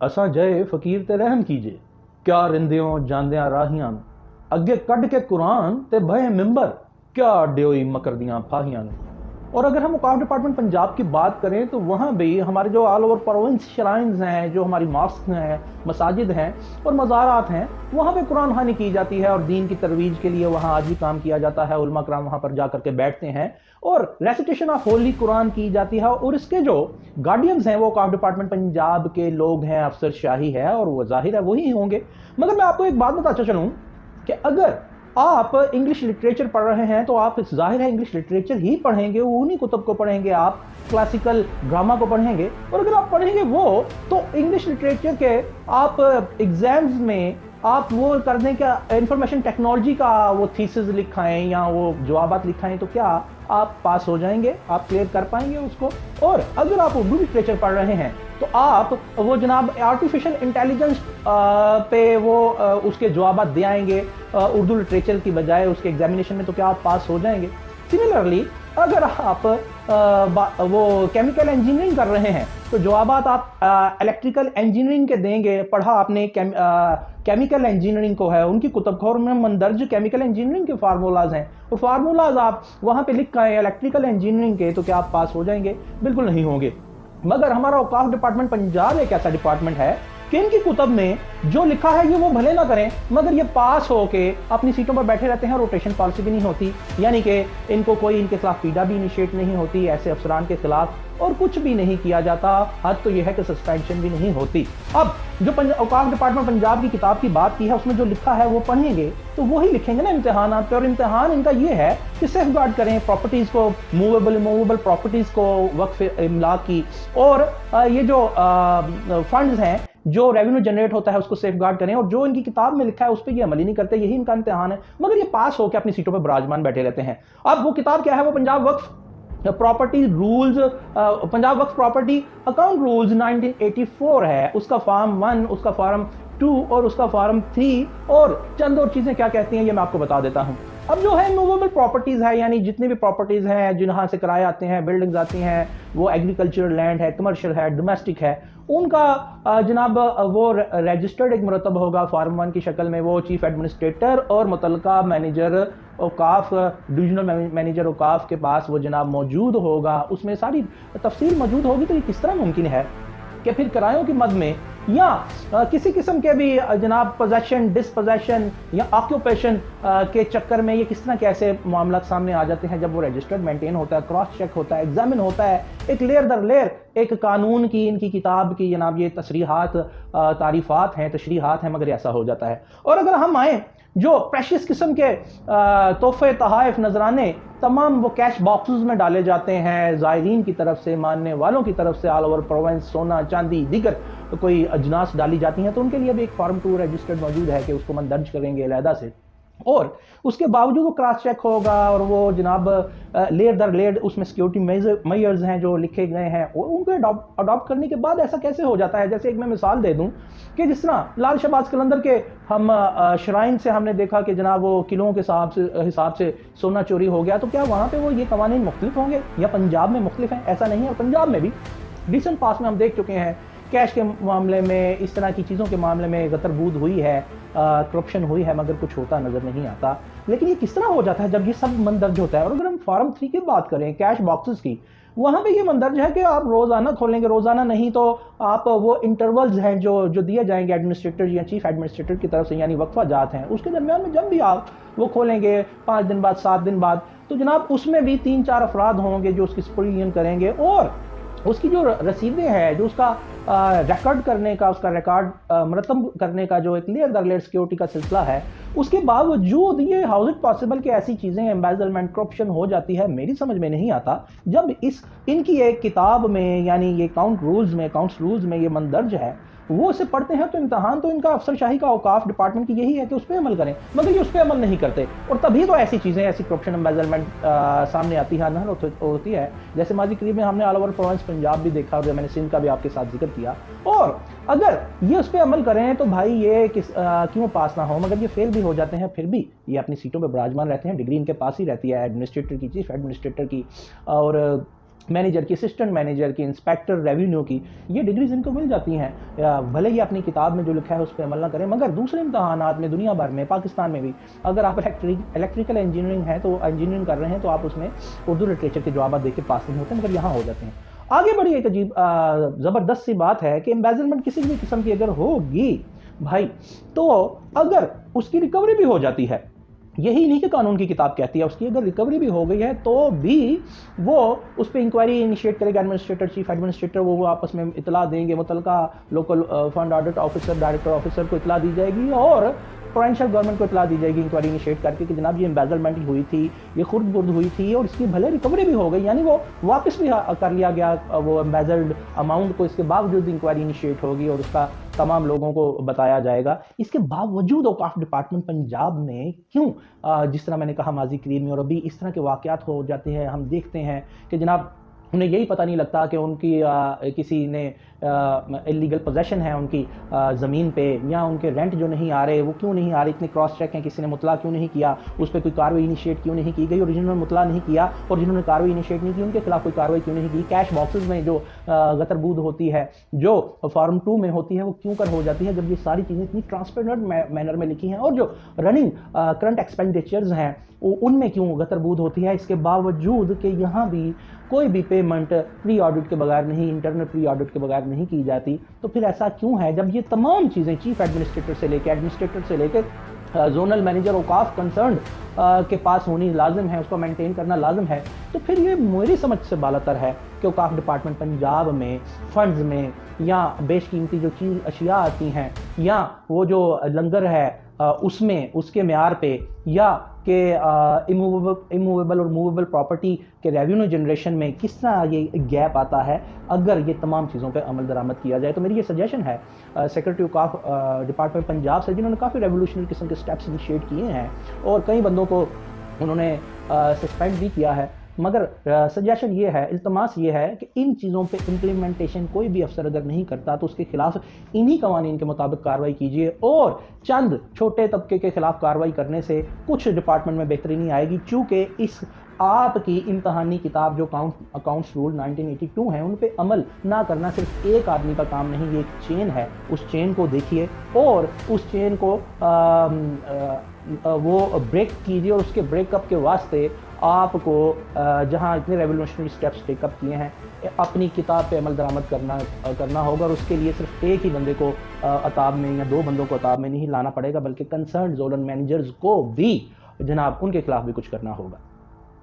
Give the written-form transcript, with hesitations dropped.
असा जय फकीर ते रहम कीजिए, क्या रिंदियों जांदियां राहियां अगे कढ़ के कुरान ते भय मिंबर, क्या अड्डोई मकर दियां फाहियां। और अगर हम औकाफ डिपार्टमेंट पंजाब की बात करें तो वहाँ भी हमारे जो ऑल ओवर प्रोविंस श्राइन्स हैं, जो हमारी मॉस्क हैं, मसाजिद हैं और मज़ारात हैं, वहाँ पे कुरान ख़वानी की जाती है और दीन की तरवीज के लिए वहाँ आज भी काम किया जाता है। उलमा कराम वहाँ पर जा करके बैठते हैं और रेसिटेशन ऑफ होली कुरान की जाती है। और इसके जो गार्डियंस हैं वो औकाफ डिपार्टमेंट पंजाब के लोग हैं, अफसर शाही है, और वो जाहिर है वही होंगे। मगर मैं आपको एक बात बताता चलूँ कि अगर आप इंग्लिश लिटरेचर पढ़ रहे हैं तो आप जाहिर है इंग्लिश लिटरेचर ही पढ़ेंगे, वो उन्हीं कुतुब को पढ़ेंगे, आप क्लासिकल ड्रामा को पढ़ेंगे। और अगर आप पढ़ेंगे वो तो इंग्लिश लिटरेचर के आप एग्जाम्स में आप वो करने का इंफॉर्मेशन टेक्नोलॉजी का वो थीसिस लिखाएं या वो जवाबात लिखाएं तो क्या आप पास हो जाएंगे, आप क्लियर कर पाएंगे उसको। और अगर आप उर्दू लिटरेचर पढ़ रहे हैं तो आप वो जनाब आर्टिफिशियल इंटेलिजेंस पे वो उसके जवाबात दे आएंगे उर्दू लिटरेचर की बजाय उसके एग्जामिनेशन में, तो क्या आप पास हो जाएंगे। सिमिलरली अगर आप वो केमिकल इंजीनियरिंग कर रहे हैं तो जवाबात आप इलेक्ट्रिकल इंजीनियरिंग के देंगे, पढ़ा आपने केमिकल इंजीनियरिंग को है, उनकी कुतुब खोर में मंदर्ज केमिकल इंजीनियरिंग के फार्मूलाज हैं, और फार्मूलाज आप वहाँ पे लिख कर इलेक्ट्रिकल इंजीनियरिंग के, तो क्या आप पास हो जाएंगे? बिल्कुल नहीं होंगे। मगर हमारा औकाफ डिपार्टमेंट पंजाब एक ऐसा डिपार्टमेंट है कि इनकी कुतुब में जो लिखा है ये वो भले ना करें मगर ये पास होके अपनी सीटों पर बैठे रहते हैं। रोटेशन पॉलिसी भी नहीं होती, यानी कि इनको कोई इनके खिलाफ पीड़ा भी इनिशिएट नहीं होती ऐसे अफसरान के खिलाफ, और कुछ भी नहीं किया जाता। हद तो यह है कि सस्पेंशन भी नहीं होती। अब जो औकाफ डिपार्टमेंट पंजाब की किताब की बात की है उसमें जो लिखा है वो पढ़ेंगे तो वही लिखेंगे ना इम्तिहान पे। और इम्तिहान इनका ये है कि सेफ गार्ड करें प्रॉपर्टीज को, मूवेबल इमूवेबल प्रॉपर्टीज को, वक्फ इमलाक की, और ये जो फंड्स हैं जो रेवेन्यू जनरेट होता है उसको सेफ गार्ड करें। और जो इनकी किताब में लिखा है उस पर ये अमल ही नहीं करते, यही इनका इम्तिहान है। मगर ये पास होकर अपनी सीटों पर विराजमान बैठे रहते हैं। अब वो किताब क्या है? वो पंजाब वक्फ प्रॉपर्टी रूल्स, पंजाब वक्फ प्रॉपर्टी अकाउंट रूल्स 1984 है। उसका फॉर्म 1, उसका फॉर्म 2 और उसका फॉर्म 3 और चंद और चीजें क्या कहती हैं ये मैं आपको बता देता हूं। अब जो है मूवेबल प्रॉपर्टीज है, यानी जितनी भी प्रॉपर्टीज हैं जिन्हां से किराए आते हैं, बिल्डिंग्स आती हैं, वो एग्रीकल्चरल लैंड है, कमर्शियल है, डोमेस्टिक है, उनका जनाब वो रजिस्टर्ड एक मुरतब होगा फॉर्म 1 की शक्ल में। वो चीफ एडमिनिस्ट्रेटर और मुतलका मैनेजर औकाफ, डिविजनल मैनेजर औकाफ के पास वो जनाब मौजूद होगा। उसमें सारी तफसील मौजूद होगी। तो ये किस तरह मुमकिन है कि फिर किरायों की मद में या किसी किस्म के भी जनाब पोजेशन, डिसपोजेशन या ऑक्यूपेशन के चक्कर में ये किस तरह कैसे मामला सामने आ जाते हैं जब वो रजिस्टर्ड मेंटेन होता है, क्रॉस चेक होता है, एग्जामिन होता है, एक लेयर दर लेयर एक कानून की इनकी किताब की जनाब ये तशरीहात तारीफात हैं, तशरीहात हैं, मगर ऐसा हो जाता है। और अगर हम आए जो प्रेशियस किस्म के तोहफे, तहाइफ, नजराने तमाम वो कैश बॉक्सेस में डाले जाते हैं ज़ायरीन की तरफ से, मानने वालों की तरफ से, ऑल ओवर प्रोविंस सोना चांदी दीगर कोई अजनास डाली जाती हैं, तो उनके लिए भी एक फॉर्म 2 रजिस्टर्ड मौजूद है कि उसको हम दर्ज करेंगे अलहदा से। और उसके बावजूद वो क्रॉस चेक होगा और वो जनाब लेयर दर लेयर उसमें सिक्योरिटी मेजर्स हैं जो लिखे गए हैं, और उनको अडॉप्ट करने के बाद ऐसा कैसे हो जाता है। जैसे एक मैं मिसाल दे दूं कि जिस तरह लाल शहबाज कलंदर के हम श्राइन से हमने देखा कि जनाब वो किलों के हिसाब से सोना चोरी हो गया, तो क्या वहाँ पे वो ये कवानीन मुख्तलिफ होंगे या पंजाब में मुख्तलिफ हैं? ऐसा नहीं है। और पंजाब में भी रिसेंट पास में हम देख चुके हैं कैश के मामले में, इस तरह की चीज़ों के मामले में गतरबूद हुई है, करप्शन हुई है, मगर कुछ होता नज़र नहीं आता। लेकिन ये किस तरह हो जाता है जब ये सब मंदर्ज होता है। और अगर हम फॉर्म 3 की बात करें, कैश बॉक्सेस की, वहाँ पे ये मंदर्ज है कि आप रोज़ाना खोलेंगे, रोज़ाना नहीं तो आप वो इंटरवल्स हैं जो दिए जाएंगे एडमिनिस्ट्रेटर या चीफ एडमिनिस्ट्रेटर की तरफ से, यानी वक्फा जात हैं, उसके दरमियान में जब भी आप वो खोलेंगे 5 दिन बाद, 7 दिन बाद, तो जनाब उसमें भी 3-4 अफराद होंगे जो उसकी स्क्रूटिनी करेंगे, और उसकी जो रसीदें हैं, जो उसका रिकॉर्ड करने का, उसका रिकॉर्ड मरतब करने का जो एक लेयर दर लेयर सिक्योरिटी का सिलसिला है, उसके बावजूद ये हाउ इज पॉसिबल कि ऐसी चीज़ें, एम्बेजलमेंट, करप्शन हो जाती है। मेरी समझ में नहीं आता जब इनकी एक किताब में, यानी ये अकाउंट्स रूल्स में ये मंदर्ज है, वो उसे पढ़ते हैं तो इम्तहान तो इनका अफसरशाही का औकाफ डिपार्टमेंट की यही है कि उस पर अमल करें, मगर ये उस पर अमल नहीं करते। और तभी तो ऐसी चीज़ें, ऐसी करप्शन, एम्बेजलमेंट सामने आती है, नहर होती है। जैसे माजी करीब में हमने ऑल ओवर प्रोविंस पंजाब भी देखा और मैंने सिंध का भी आपके साथ जिक्र किया। और अगर ये उस पर अमल करें तो भाई ये क्यों पास ना हो, मगर ये फेल भी हो जाते हैं, फिर भी ये अपनी सीटों पर विराजमान रहते हैं, डिग्री इनके पास ही रहती है, एडमिनिस्ट्रेटर की, चीफ एडमिनिस्ट्रेटर की। और مینیجر کی، اسسٹنٹ مینیجر کی، انسپیکٹر ریونیو کی، یہ ڈگریز ان کو مل جاتی ہیں. بھلے ہی اپنی کتاب میں جو لکھا ہے اس پہ عمل نہ کریں، مگر دوسرے امتحانات میں دنیا بھر میں، پاکستان میں بھی، اگر آپ الیکٹریکل انجینئرنگ ہے تو انجینئرنگ کر رہے ہیں تو آپ اس میں اردو لٹریچر کے جوابات دیکھ کے پاس نہیں ہوتے، مگر یہاں ہو جاتے ہیں. آگے بڑی ایک عجیب زبردست سی بات ہے کہ امبیزلمنٹ کسی بھی قسم کی اگر ہوگی بھائی، تو اگر اس کی ریکوری بھی ہو جاتی ہے، یہی نہیں کہ قانون کی کتاب کہتی ہے، اس کی اگر ریکوری بھی ہو گئی ہے تو بھی وہ اس پہ انکوائری انیشیٹ کرے گا ایڈمنسٹریٹر، چیف ایڈمنسٹریٹر، وہ آپس میں اطلاع دیں گے، متعلقہ local fund audit officer, director officer کو اطلاع دی جائے گی، اور پروونشل گورنمنٹ کو اطلاع دی جائے گی انکوائری انیشیٹ کر کے کہ جناب یہ امبیزلمنٹ ہوئی تھی، یہ خرد برد ہوئی تھی، اور اس کی بھلے ریکوری بھی ہو گئی، یعنی وہ واپس بھی کر لیا گیا وہ امبیزلڈ اماؤنٹ کو، اس کے باوجود انکوائری انیشیٹ ہوگی اور اس کا تمام لوگوں کو بتایا جائے گا. اس کے باوجود اوقاف ڈپارٹمنٹ پنجاب میں کیوں، جس طرح میں نے کہا ماضی قریب میں اور ابھی اس طرح کے واقعات ہو جاتے ہیں، ہم دیکھتے ہیں کہ جناب انہیں یہی پتہ نہیں لگتا کہ ان کی کسی نے اللیگل پوزیشن ہے ان کی زمین پہ، یا ان کے رینٹ جو نہیں آ رہے وہ کیوں نہیں آ رہے، اتنے کراس چیک ہیں، کسی نے مطلع کیوں نہیں کیا، اس پہ کوئی کارروائی انیشیٹ کیوں نہیں کی گئی، اور جنہوں نے مطلع نہیں کیا اور جنہوں نے کارروائی انیشیٹ نہیں کی ان کے خلاف کوئی کارروائی کیوں نہیں کی. کیش باکسز میں جو غتر بود ہوتی ہے، جو فارم 2 میں ہوتی ہے، وہ کیوں کر ہو جاتی ہے، جب یہ ساری چیزیں اتنی ٹرانسپیرنٹ مینر میں لکھی ہیں، اور جو رننگ کرنٹ ایکسپینڈیچرز ہیں ان میں کیوں غتر بود ہوتی ہے، اس کے باوجود کہ یہاں بھی کوئی بھی پیمنٹ پری آڈٹ کے بغیر نہیں، انٹرنل پری آڈٹ کے بغیر نہیں کی جاتی. تو پھر ایسا کیوں ہے جب یہ تمام چیزیں چیف ایڈمنسٹریٹر سے لے کے زونل مینیجر اوقاف کنسرنڈ کے پاس ہونی لازم ہے، اس کو مینٹین کرنا لازم ہے، تو پھر یہ میری سمجھ سے بالاتر ہے کہ اوقاف ڈپارٹمنٹ پنجاب میں فنڈز میں یا بیش قیمتی جو چیز اشیاء آتی ہیں، یا وہ جو لنگر ہے اس میں اس کے معیار پہ، یا کہ اموویبل اور موویبل پراپرٹی کے ریونیو جنریشن میں کس طرح یہ گیپ آتا ہے، اگر یہ تمام چیزوں پہ عمل درآمد کیا جائے. تو میری یہ سجیشن ہے سیکرٹری اوقاف ڈپارٹمنٹ پنجاب سے، جنہوں نے کافی ریولیوشنری قسم کے سٹیپس انیشیٹ کیے ہیں اور کئی بندوں کو انہوں نے سسپینڈ بھی کیا ہے، مگر سجیشن یہ ہے، التماس یہ ہے کہ ان چیزوں پہ امپلیمنٹیشن کوئی بھی افسر اگر نہیں کرتا تو اس کے خلاف انہی قوانین کے مطابق کارروائی کیجیے، اور چند چھوٹے طبقے کے خلاف کارروائی کرنے سے کچھ ڈپارٹمنٹ میں بہتری نہیں آئے گی، چونکہ اس آپ کی امتحانی کتاب جو اکاؤنٹس رول 1982 ہیں ان پہ عمل نہ کرنا صرف ایک آدمی کا کام نہیں، یہ ایک چین ہے. اس چین کو دیکھیے اور اس چین کو وہ بریک کیجیے، اور اس کے بریک اپ کے واسطے آپ کو جہاں اتنے ریولیوشنری سٹیپس ٹیک اپ کیے ہیں اپنی کتاب پہ عمل درآمد کرنا ہوگا، اور اس کے لیے صرف ایک ہی بندے کو عطاب میں یا 2 بندوں کو عطاب میں نہیں لانا پڑے گا، بلکہ کنسرنڈ زونل مینیجرز کو بھی جناب ان کے خلاف بھی کچھ کرنا ہوگا.